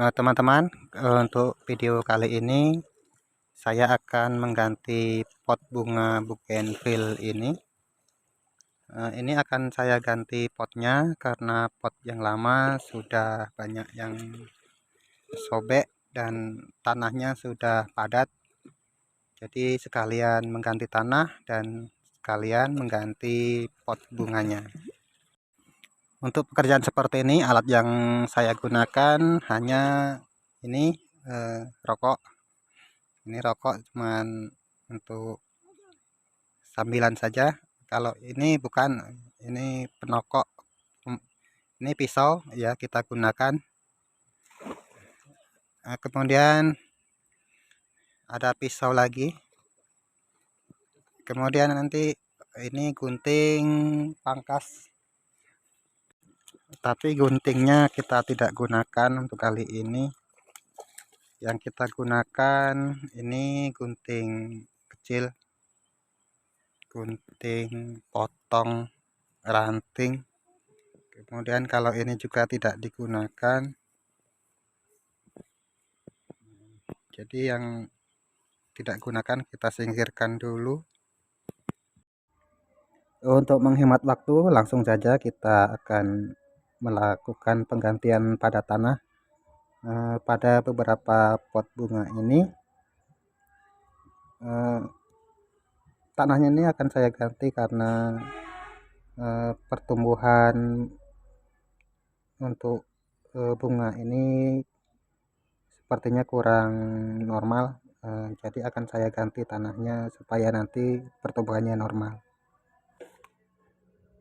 Teman-teman, untuk video kali ini saya akan mengganti pot bunga bougainville ini. Ini akan saya ganti potnya karena pot yang lama sudah banyak yang sobek dan tanahnya sudah padat. Jadi sekalian mengganti tanah dan sekalian mengganti pot bunganya. Untuk pekerjaan seperti ini, alat yang saya gunakan hanya ini, rokok. Ini rokok cuman untuk sambilan saja. Kalau ini bukan, ini penokok. Ini pisau ya kita gunakan. Kemudian ada pisau lagi. Kemudian nanti ini gunting pangkas. Tapi guntingnya kita tidak gunakan untuk kali ini. Yang kita gunakan ini gunting kecil, gunting potong ranting. Kemudian kalau ini juga tidak digunakan, jadi yang tidak gunakan kita singkirkan dulu. Untuk menghemat waktu, langsung saja kita akan melakukan penggantian pada tanah. Pada beberapa pot bunga ini, tanahnya ini akan saya ganti karena pertumbuhan untuk bunga ini sepertinya kurang normal. Jadi akan saya ganti tanahnya supaya nanti pertumbuhannya normal.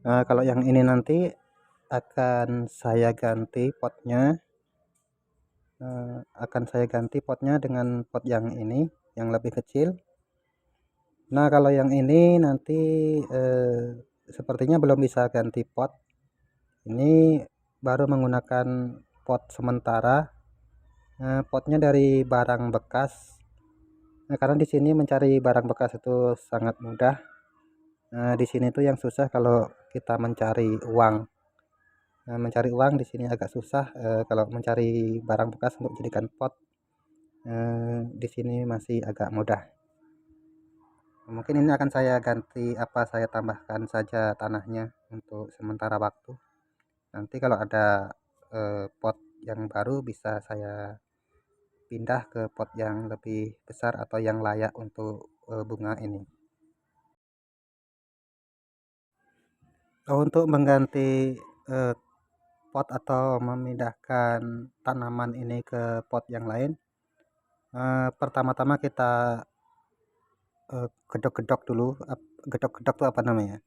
Kalau yang ini nanti akan saya ganti potnya. Akan saya ganti potnya dengan pot yang ini yang lebih kecil. Nah, kalau yang ini nanti sepertinya belum bisa ganti pot. Ini baru menggunakan pot sementara. Potnya dari barang bekas. Nah, karena di sini mencari barang bekas itu sangat mudah. Di sini tuh yang susah kalau kita mencari uang. Mencari uang di sini agak susah. Kalau mencari barang bekas untuk jadikan pot, di sini masih agak mudah. Mungkin ini akan saya ganti, saya tambahkan saja tanahnya untuk sementara waktu. Nanti kalau ada pot yang baru bisa saya pindah ke pot yang lebih besar atau yang layak untuk bunga ini. Untuk mengganti pot atau memindahkan tanaman ini ke pot yang lain, pertama-tama kita gedok-gedok dulu. Gedok-gedok itu apa namanya?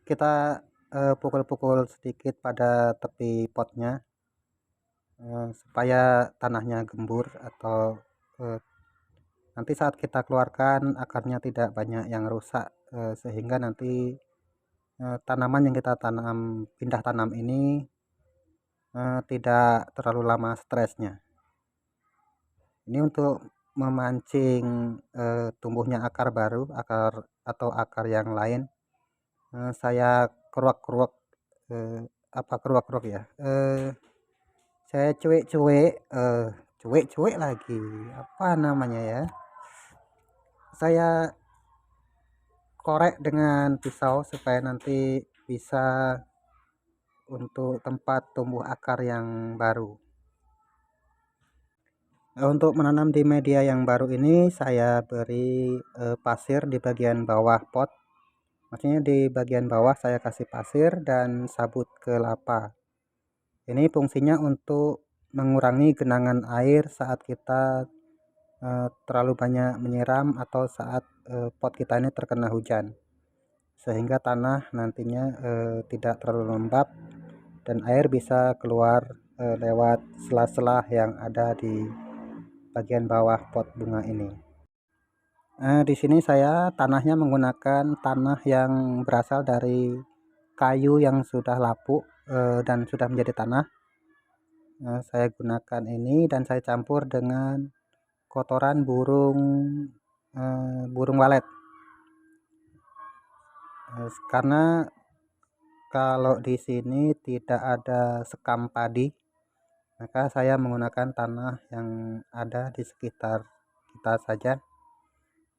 Kita pukul-pukul sedikit pada tepi potnya supaya tanahnya gembur atau nanti saat kita keluarkan akarnya tidak banyak yang rusak, sehingga nanti tanaman yang kita pindah tanam ini tidak terlalu lama stresnya. Ini untuk memancing tumbuhnya akar baru, akar yang lain. Saya keruak-keruak, keruak-keruak ya. Saya cuek-cuek lagi. Apa namanya ya? Saya korek dengan pisau supaya nanti bisa untuk tempat tumbuh akar yang baru. Untuk menanam di media yang baru ini saya beri pasir di bagian bawah pot. Maksudnya di bagian bawah saya kasih pasir dan sabut kelapa. Ini fungsinya untuk mengurangi genangan air saat kita terlalu banyak menyiram atau saat pot kita ini terkena hujan, sehingga tanah nantinya tidak terlalu lembab dan air bisa keluar lewat sela-sela yang ada di bagian bawah pot bunga ini. Di sini saya tanahnya menggunakan tanah yang berasal dari kayu yang sudah lapuk dan sudah menjadi tanah. Saya gunakan ini dan saya campur dengan kotoran burung walet. Karena kalau di sini tidak ada sekam padi, maka saya menggunakan tanah yang ada di sekitar kita saja,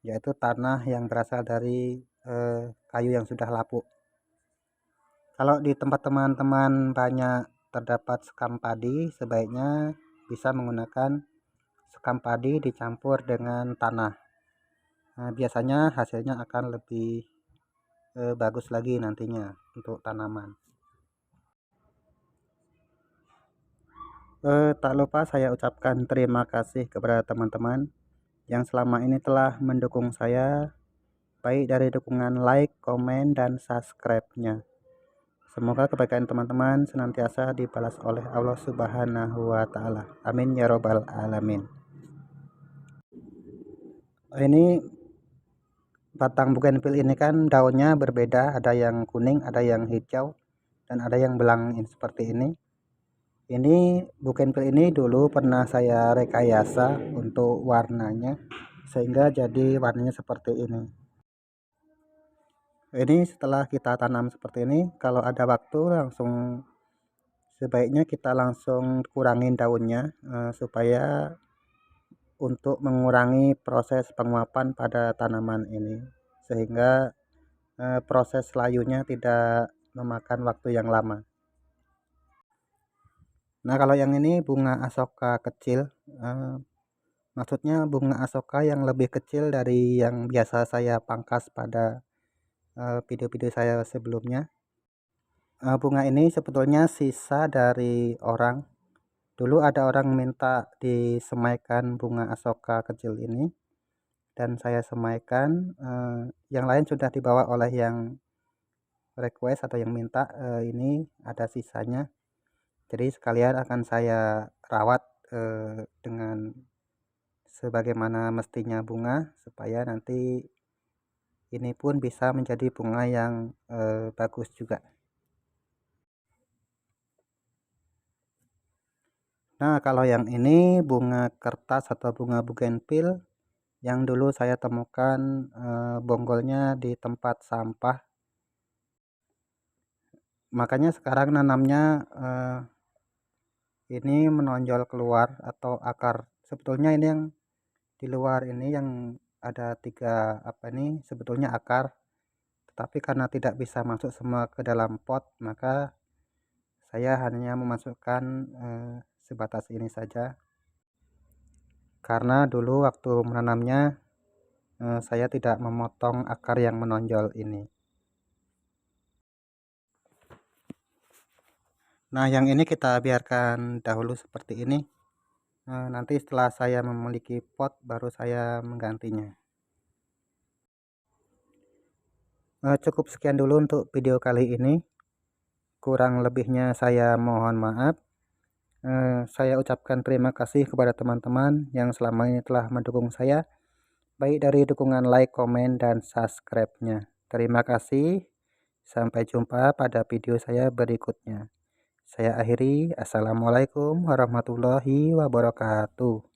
yaitu tanah yang berasal dari kayu yang sudah lapuk. Kalau di tempat teman-teman banyak terdapat sekam padi, sebaiknya bisa menggunakan sekam padi dicampur dengan tanah. Nah, biasanya hasilnya akan lebih bagus lagi nantinya untuk tanaman. Tak lupa saya ucapkan terima kasih kepada teman-teman yang selama ini telah mendukung saya, baik dari dukungan like, komen, dan subscribe-nya. Semoga kebaikan teman-teman senantiasa dibalas oleh Allah Subhanahu wa Ta'ala. Amin ya Robbal 'Alamin. Ini batang bougainville ini kan daunnya berbeda, ada yang kuning, ada yang hijau, dan ada yang belang seperti ini. Ini bougainville ini dulu pernah saya rekayasa untuk warnanya, sehingga jadi warnanya seperti ini. Ini setelah kita tanam seperti ini, kalau ada waktu langsung sebaiknya kita langsung kurangin daunnya, supaya untuk mengurangi proses penguapan pada tanaman ini, sehingga proses layunya tidak memakan waktu yang lama. Nah, kalau yang ini bunga asoka kecil, maksudnya bunga asoka yang lebih kecil dari yang biasa saya pangkas pada video-video saya sebelumnya. Bunga ini sebetulnya sisa dari orang. Dulu ada orang minta disemaikan bunga asoka kecil ini, dan saya semaikan. Yang lain sudah dibawa oleh yang request atau yang minta. Ini ada sisanya, jadi sekalian akan saya rawat dengan sebagaimana mestinya bunga, supaya nanti ini pun bisa menjadi bunga yang bagus juga. Nah, kalau yang ini bunga kertas atau bunga bougainville yang dulu saya temukan bonggolnya di tempat sampah. Makanya sekarang nanamnya ini menonjol keluar atau akar. Sebetulnya ini yang di luar ini yang ada 3 apa ini sebetulnya akar, tetapi karena tidak bisa masuk semua ke dalam pot, maka saya hanya memasukkan sebatas ini saja. Karena dulu waktu menanamnya saya tidak memotong akar yang menonjol ini. Nah, yang ini kita biarkan dahulu seperti ini. Nanti setelah saya memiliki pot baru saya menggantinya. Cukup sekian dulu untuk video kali ini. Kurang lebihnya saya mohon maaf. Saya ucapkan terima kasih kepada teman-teman yang selama ini telah mendukung saya, baik dari dukungan like, komen, dan subscribe-nya. Terima kasih. Sampai jumpa pada video saya berikutnya. Saya akhiri. Assalamualaikum warahmatullahi wabarakatuh.